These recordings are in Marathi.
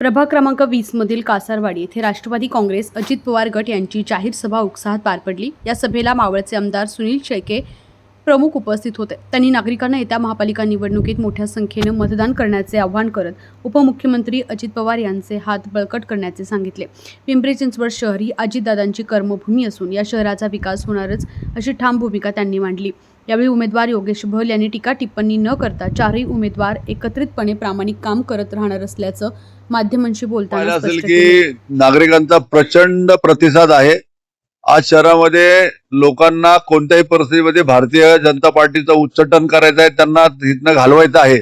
प्रभाग क्रमांक 20 मधील कासारवाडी येथे राष्ट्रवादी काँग्रेस अजित पवार गट यांची जाहीर सभा उत्साहात पार पडली। या सभेला मावळचे आमदार सुनील शेळके प्रमुख उपस्थित होते। त्यांनी नागरिकांना येत्या महापालिका निवडणुकीत मोठ्या संख्येने मतदान करण्याचे आवाहन करत उपमुख्यमंत्री अजित पवार यांचे हात बळकट करण्याचे सांगितले। पिंपरी चिंचवड शहर ही अजितदादांची कर्मभूमी असून या शहराचा विकास होणारच अशी ठाम भूमिका त्यांनी मांडली। यावेळी उमेदवार योगेश भल यांनी टीका टिप्पणी न करता चारही उमेदवार एकत्रितपणे प्रामाणिक काम करत राहणार असल्याचं माध्यमांशी बोलताना स्पष्ट केले। नागरिकांचा प्रचंड प्रतिसाद आहे। आज शहरामध्ये लोकांना कोणत्याही परिस्थितीमध्ये भारतीय जनता पार्टीचं उच्चाटन करायचं आहे, त्यांना हितनं घालवायचं आहे।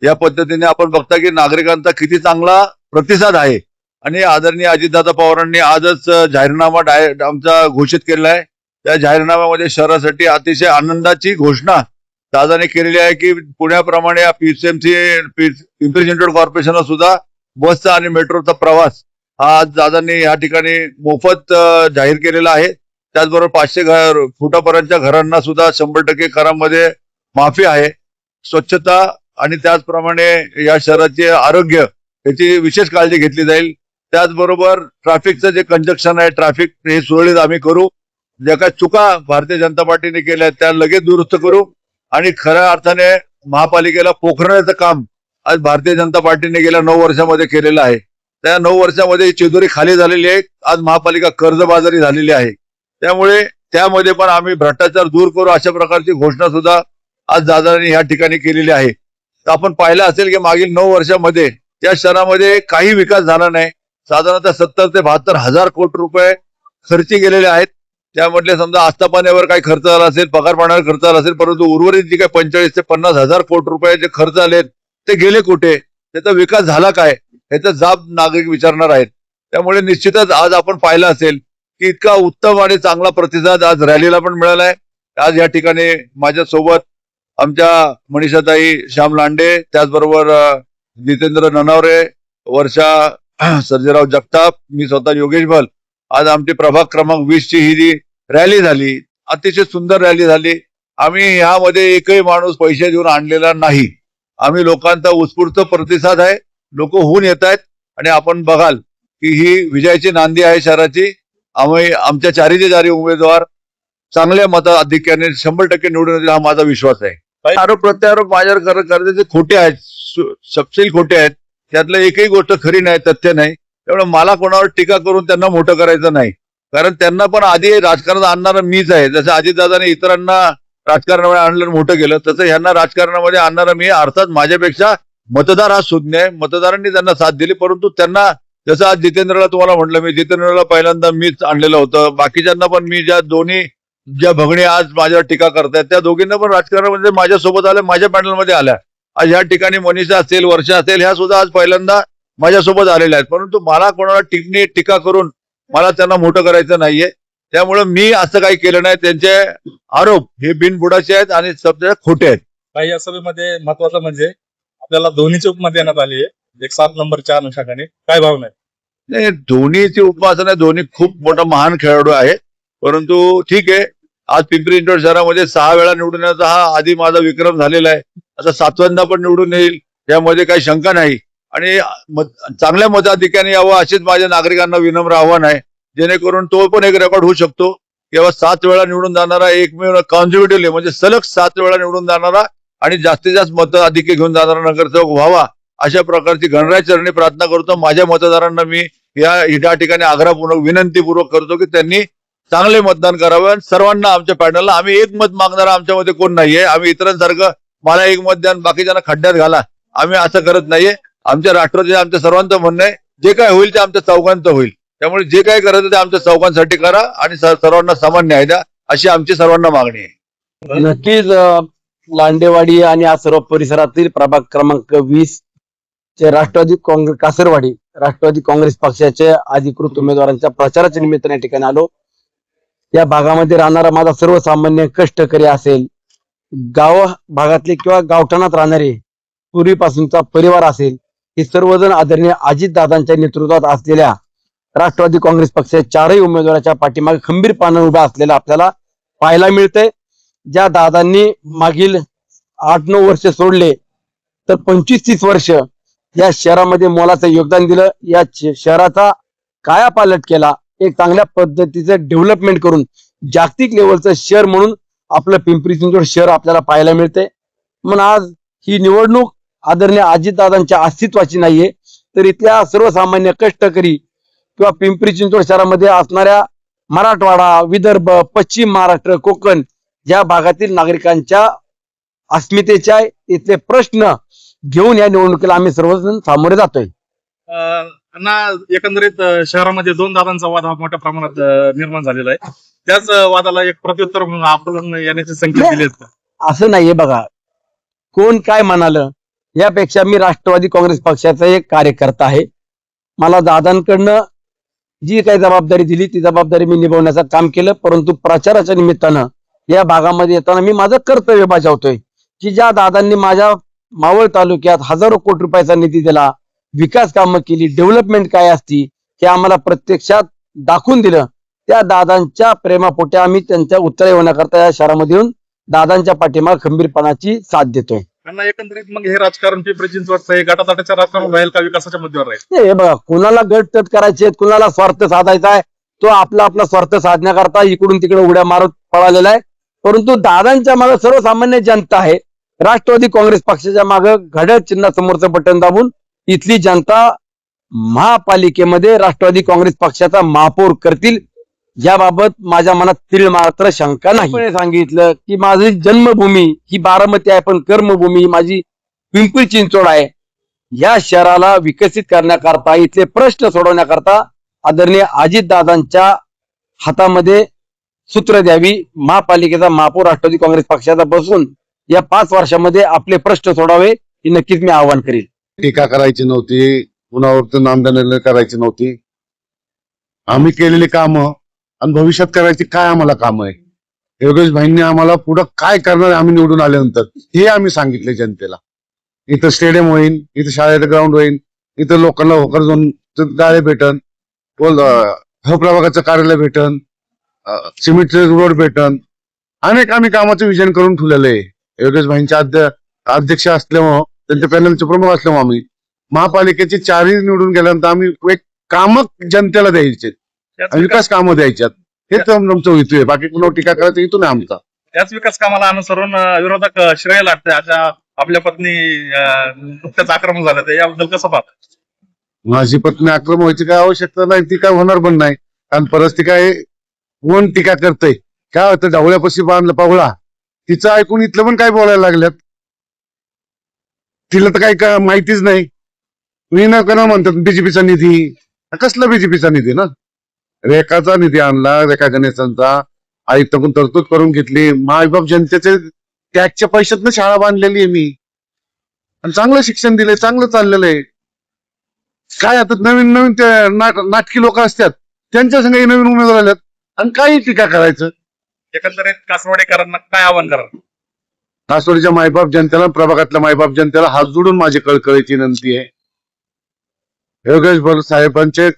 या पद्धतीने आपण बघता की नागरिकांचा किती चांगला प्रतिसाद आहे आणि आदरणीय अजितदादा पवारांनी आजच जाहीरनामा आमचा घोषित केला आहे। त्या जाहीरनाम्यामध्ये शहरासाठी अतिशय आनंदाची घोषणा दादाने केलेली आहे की पुण्याप्रमाणे पीसीएमसी पिंपरी चिंचवड कॉर्पोरेशनला सुद्धा बसचा आणि मेट्रोचा प्रवास हा आज दादांनी या ठिकाणी मोफत जाहीर केलेला आहे। त्याचबरोबर 500 फुटापर्यंतच्या घरांना सुद्धा 100% करामध्ये माफी आहे। स्वच्छता आणि त्याचप्रमाणे या शहराचे आरोग्य याची विशेष काळजी घेतली जाईल। त्याचबरोबर ट्रॅफिकचं जे कंजक्शन आहे, ट्रॅफिक हे सुरळीत आम्ही करू। ज्या काही चुका भारतीय जनता पार्टीने केल्या त्या लगेच दुरुस्त करू आणि खऱ्या अर्थाने महापालिकेला पोखरण्याचं काम आज भारतीय जनता पार्टीने गेल्या 9 वर्षामध्ये केलेलं आहे। त्या 9 वर्षामध्ये चिदोरी खाली झालेली आहे। आज महापालिका कर्जबाजारी झालेली आहे। त्यामुळे त्यामध्ये पण आम्ही भ्रष्टाचार दूर करू अशा प्रकारची घोषणा सुद्धा आज दादांनी या ठिकाणी केलेली आहे। तर आपण पाहिलं असेल की मागील 9 वर्षामध्ये त्या शहरामध्ये काही विकास झाला नाही। साधारणतः 70 ते 72 हजार कोटी रुपये खर्ची गेलेले आहेत। त्यामधले समजा आस्थापनेवर काही खर्च झाला असेल, पगार पाण्यावर खर्च झाला असेल, परंतु उर्वरित जे काही 45 ते 50 हजार कोटी रुपये जे खर्च आलेत ते गेले कुठे, त्याचा विकास झाला काय, याचा जाब नागरिक विचारणार आहेत। त्यामुळे निश्चितच आज आपण पाहिलं असेल की इतका उत्तम आणि चांगला प्रतिसाद आज रॅलीला पण मिळाला आहे। आज या ठिकाणी माझ्यासोबत आमच्या मनीषाताई श्याम लांडे, त्याचबरोबर जितेंद्र ननावरे, वर्षा सर्जेराव जगताप, मी स्वतः योगेश भल। आज आमची प्रभाग क्रमांक 20 ची ही जी रॅली झाली, अतिशय सुंदर रॅली झाली। आम्ही यामध्ये एकही माणूस पैसे देऊन आणलेला नाही। आम्ही लोकांचा उत्स्फूर्त प्रतिसाद आहे, लोक होऊन येत आहेत आणि आपण बघाल की ही विजयाची नांदी आहे शहराची। आम्ही आमच्या चारी उमेदवार चांगल्या मताधिक्याने 100% निवडून येतील हा माझा विश्वास आहे। आरोप प्रत्यारोप माझ्यावर करण्याचे खोटे आहेत, सपशील खोटे आहेत। त्यातलं एकही गोष्ट खरी नाही, तथ्य नाही। त्यामुळे मला कोणावर टीका करून त्यांना मोठं करायचं नाही, कारण त्यांना पण आधी राजकारणात आणणारा मीच आहे। जसं अजितदादाने इतरांना राजकारणामध्ये आणलं मोठं केलं, तसं ह्यांना राजकारणामध्ये आणणारा मी। अर्थात माझ्यापेक्षा मतदार हा सुज्ञ आहे, मतदारांनी त्यांना साथ दिली, परंतु त्यांना जसं आज जितेंद्रला तुम्हाला म्हटलं, मी जितेंद्रला पहिल्यांदा मीच आणलेलं होतं। बाकीच्यांना पण मी ज्या भगिनी आज माझ्यावर टीका करतायत त्या दोघींना पण राजकारणामध्ये माझ्यासोबत आल्या, माझ्या पॅनलमध्ये आल्या। आज या ठिकाणी मनीषा असेल, वर्षा असेल, ह्या सुद्धा आज पहिल्यांदा माझ्यासोबत आलेल्या आहेत। परंतु मला कोणाला टीका करून मला त्यांना मोठं करायचं नाहीये। त्यामुळे मी असं काही केलं नाही। त्यांचे आरोप हे बिनबुडाचे आहेत आणि सगळे खोटे आहेत। काही या सभेमध्ये महत्वाचं म्हणजे आपल्याला धोनीची उपमा देण्यात आली आहे, 7 नंबरच्या अनुषंगाने काय भावना आहे? नाही, धोनीची उपमा असं नाही, धोनी खूप मोठा महान खेळाडू आहे। परंतु ठीक आहे, आज पिंपरी चिंचवड शहरामध्ये 6 वेळा निवडून येण्याचा हा आधी माझा विक्रम झालेला आहे। आता 7व्यांदा पण निवडून येईल यामध्ये काही शंका नाही आणि चांगल्या मताधिक्याने यावं अशीच माझ्या नागरिकांना विनम्र आव्हान आहे, जेणेकरून तो पण एक रेकॉर्ड होऊ शकतो। किंवा 7 वेळा निवडून जाणारा एकमेव कॉन्झिक्युटिव्हली म्हणजे सलग 7 वेळा निवडून जाणारा आणि जास्तीत जास्त मताधिक्य घेऊन जाणारा नगरसेवक व्हावा अशा प्रकारची गणराजचरणी प्रार्थना करतो। माझ्या मतदारांना मी या ठिकाणी आग्रहपूर्वक विनंतीपूर्वक करतो की त्यांनी चांगले मतदान करावे। सर्वांना आमच्या पॅनलला आम्ही एक मत मागणारा आमच्यामध्ये कोण नाहीये। आम्ही इतरांसारखं मला एक मत द्या बाकीच्यांना खड्ड्यात घाला, आम्ही असं करत नाहीये। आमच्या राष्ट्राचे आमच्या सर्वांचं म्हणणं आहे, जे काय होईल ते आमच्या चौघांचं होईल। त्यामुळे जे काय करायचं ते आमच्या चौघांसाठी करा आणि सर्वांना समान न्याय द्या अशी आमची सर्वांना मागणी आहे। नक्कीच लांडेवाडी आणि या सर्व परिसरातील प्रभाग क्रमांक 20 चे राष्ट्रवादी काँग्रेस कासरवाडी राष्ट्रवादी काँग्रेस पक्षाचे अधिकृत उमेदवारांच्या प्रचाराच्या निमित्ताने ठिकाणी आलो। या भागामध्ये राहणारा माझा सर्वसामान्य कष्टकरी असेल, गाव भागातले किंवा गावठाणात राहणारे पूर्वीपासूनचा परिवार असेल, हे सर्वजण आदरणीय अजितदादांच्या नेतृत्वात असलेल्या राष्ट्रवादी काँग्रेस पक्षाच्या 4ही उमेदवाराच्या पाठीमागे खंबीरपणे उभा असलेला आपल्याला पाहायला मिळतंय। ज्या दादांनी मागील 8-9 वर्ष सोडले तर 25-30 वर्ष या शहरामध्ये मोलाचं योगदान दिलं, या शहराचा कायापालट केला, एक चांगल्या पद्धतीचं डेव्हलपमेंट करून जागतिक लेवलचं शहर म्हणून आपलं पिंपरी चिंचवड शहर आपल्याला पाहायला मिळते. म्हणून आज ही निवडणूक आदरणीय अजितदादांच्या अस्तित्वाची नाहीये, तर इथल्या सर्वसामान्य कष्टकरी किंवा पिंपरी चिंचवड शहरामध्ये असणाऱ्या मराठवाडा, विदर्भ, पश्चिम महाराष्ट्र, कोकण या भागातील नागरिकांच्या अस्मितेच्या इथले प्रश्न घेऊन या निवडणुकीला आम्ही सर्वजण सामोरे जातोय. अण्णा, एकंदरीत शहरामध्ये दोन दादांचा वाद हा मोठ्या प्रमाणात निर्माण झालेला आहे. त्याच वादाला एक प्रत्युत्तर म्हणून आपण येण्याचे संकेत दिलेत का? असं नाहीये बघा, कोण काय म्हणालं यापेक्षा मी राष्ट्रवादी काँग्रेस पक्षाचा एक कार्यकर्ता आहे. मला दादांकडनं जी काही जबाबदारी दिली ती जबाबदारी मी निभावण्याचं काम केलं, परंतु प्रचाराच्या निमित्तानं या भागामध्ये येताना मी माझं कर्तव्य बजावतोय की ज्या दादांनी माझ्या मावळ तालुक्यात हजारो कोटी रुपयाचा निधी दिला, विकास कामं केली, डेव्हलपमेंट काय असती हे आम्हाला प्रत्यक्षात दाखवून दिलं, त्या दादांच्या प्रेमापोटी आम्ही त्यांच्या उत्तरे होण्याकरता या शहरामध्ये येऊन दादांच्या पाठीमागे खंबीरपणाची साथ देतोय. अण्णा, एकंदरीत मग हे राजकारण पिंपरी चिंचवडचं हे गटातटाच्या राजकारण राहील का विकासाच्या मुद्द्यावर राहील? हे बघा, कुणाला गटतट करायचे, कुणाला स्वार्थ साधायचा आहे, तो आपला आपला स्वार्थ साधण्याकरता इकडून तिकडे उड्या मारत पळालेला आहे. परंतु दादांच्या मागे सर्वसामान्य जनता आहे. राष्ट्रवादी काँग्रेस पक्षाच्या मागे घड्याळ चिन्हासमोरचं बटन दाबून इथली जनता महापालिकेमध्ये राष्ट्रवादी काँग्रेस पक्षाचा महापौर करतील याबाबत माझ्या मनात तीळ मात्र शंका नाही. सांगितलं की माझी जन्मभूमी ही बारामती आहे, पण कर्मभूमी माझी पिंपरी चिंचवड आहे. या शहराला विकसित करण्याकरता, इथले प्रश्न सोडवण्याकरता आदरणीय अजितदादांच्या हातामध्ये सूत्र द्यावी. महापालिकेचा महापौर राष्ट्रवादी काँग्रेस पक्षाचा बसून या 5 वर्षामध्ये आपले प्रश्न सोडावे ही नक्कीच मी आवाहन करेल. टीका करायची नव्हती, कुणावर नामदान करायची नव्हती. आम्ही केलेली कामं आणि भविष्यात करायची काय आम्हाला काम आहे, योगेश भाईंनी आम्हाला पुढे काय करणार आम्ही निवडून आल्यानंतर हे आम्ही सांगितले जनतेला. इथं स्टेडियम होईल, इथं शाळेचं ग्राउंड होईल, इथं लोकांना होकर झोन गाळे भेटन, प्रभागाचं कार्यालय भेटन, सिमेंटचे रोड भेटन, अनेक आम्ही कामाचं विजन करून ठेवलेलं आहे. योगेश भाईंच्या अध्यक्ष असल्यामुळं, त्यांच्या पॅनलचे प्रमुख असल्यामुळे आम्ही महापालिकेचे 4ही निवडून गेल्यानंतर आम्ही एक काम जनतेला द्यायचे, विकास कामं द्यायच्यात. हेच आमचं हेतू आहे. बाकी कुणावर टीका करायचं हेतू नाही आमचा. त्याच विकास कामाला अनुसरून विरोधक श्रेय लागते. आपल्या पत्नी नुकत्याच आक्रमक झालं, तर याबद्दल कसं पाहता? माझी पत्नी आक्रमक व्हायची काय आवश्यकता नाही, ती काय होणार पण नाही. कारण परत ती काय कोण टीका करतय, काय होतं ढवळ्यापाशी बांधलं पावळा, तिचं ऐकून इथलं पण काय बोलायला लागल्यात. तिला तर काही माहितीच नाही. मी न करा म्हणतात बीजेपीचा निधी, कसला बीजेपीचा निधी ना, रेखाचा निधी आणला, रेखा गणेशांचा आयुक्ताकडून तरतूद करून घेतली. मायबाप जनतेचे टॅक्सच्या पैशातनं शाळा बांधलेली आहे मी, आणि चांगलं शिक्षण दिलंय, चांगलं चाललेलं आहे. काय आता नवीन नवीन नाटकी लोक असतात, त्यांच्या संग नवीन उमेदवार आल्यात आणि काही टीका करायचं. एकंदरीत कासरवाडीकरांना काय आव्हान करा? कासवाडीच्या मायबाप जनतेला, प्रभागातल्या मायबाप जनतेला हात जोडून माझी कळकळीची विनंती आहे. योगेश भर साहेबांचे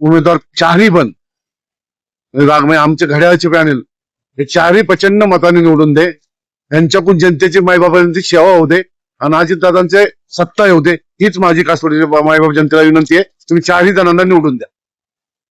उमेदवार 4ही पण आमचे घड्याळाचे पॅनल हे 4ही प्रचंड मताने निवडून दे. यांच्याकडून जनतेची मायबापांची सेवा होऊ दे आणि अजितदादांचे सत्ता येऊ दे, हीच माझी कासवाडीच्या मायबाप जनतेला विनंती आहे. तुम्ही 4ही जणांना निवडून द्या.